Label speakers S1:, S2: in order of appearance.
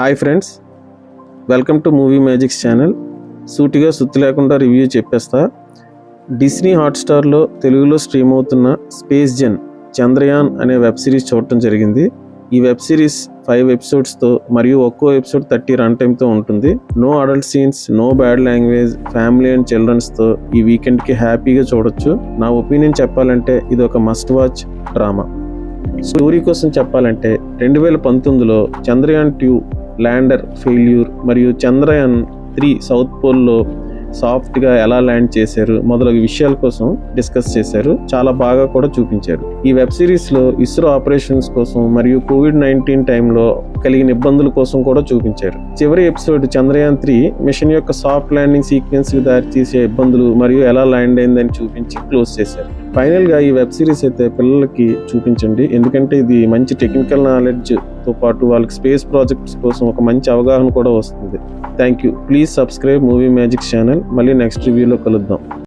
S1: Hi friends, welcome to movie magics channel. సూటిగా సుత్తి లేకుండా రివ్యూ చెప్పేస్తా. డిస్నీ హాట్స్టార్లో తెలుగులో స్ట్రీమ్ అవుతున్న స్పేస్ జెన్ చంద్రయాన్ అనే వెబ్ సిరీస్ చూడటం జరిగింది. ఈ వెబ్ సిరీస్ 5 ఎపిసోడ్స్తో మరియు ఒక్కో ఎపిసోడ్ 30 రన్ టైమ్తో ఉంటుంది. No adult scenes, no bad language, family and చిల్డ్రన్స్తో ఈ వీకెండ్కి హ్యాపీగా చూడొచ్చు. నా ఒపీనియన్ చెప్పాలంటే ఇది ఒక మస్ట్ వాచ్ డ్రామా. స్టోరీ కోసం చెప్పాలంటే 2019లో చంద్రయాన్ 2 ల్యాండర్ ఫెయిల్యూర్ మరియు చంద్రయాన్ 3 సౌత్ పోల్లో సాఫ్ట్గా ఎలా ల్యాండ్ చేశారు మొదలగు విషయాల కోసం డిస్కస్ చేశారు. చాలా బాగా కూడా చూపించారు. ఈ వెబ్ సిరీస్లో ఇస్రో ఆపరేషన్స్ కోసం మరియు కోవిడ్-19 టైంలో కలిగిన ఇబ్బందుల కోసం కూడా చూపించారు. చివరి ఎపిసోడ్ చంద్రయాన్ 3 మిషన్ యొక్క సాఫ్ట్ ల్యాండింగ్ సీక్వెన్స్కి దారితీసే ఇబ్బందులు మరియు ఎలా ల్యాండ్ అయిందని చూపించి క్లోజ్ చేశారు. ఫైనల్గా ఈ వెబ్ సిరీస్ అయితే పిల్లలకి చూపించండి, ఎందుకంటే ఇది మంచి టెక్నికల్ నాలెడ్జ్తో పాటు వాళ్ళకి స్పేస్ ప్రాజెక్ట్స్ కోసం ఒక మంచి అవగాహన కూడా వస్తుంది. Thank you. Please subscribe movie magics channel. మళ్ళీ నెక్స్ట్ రివ్యూలో కలుద్దాం.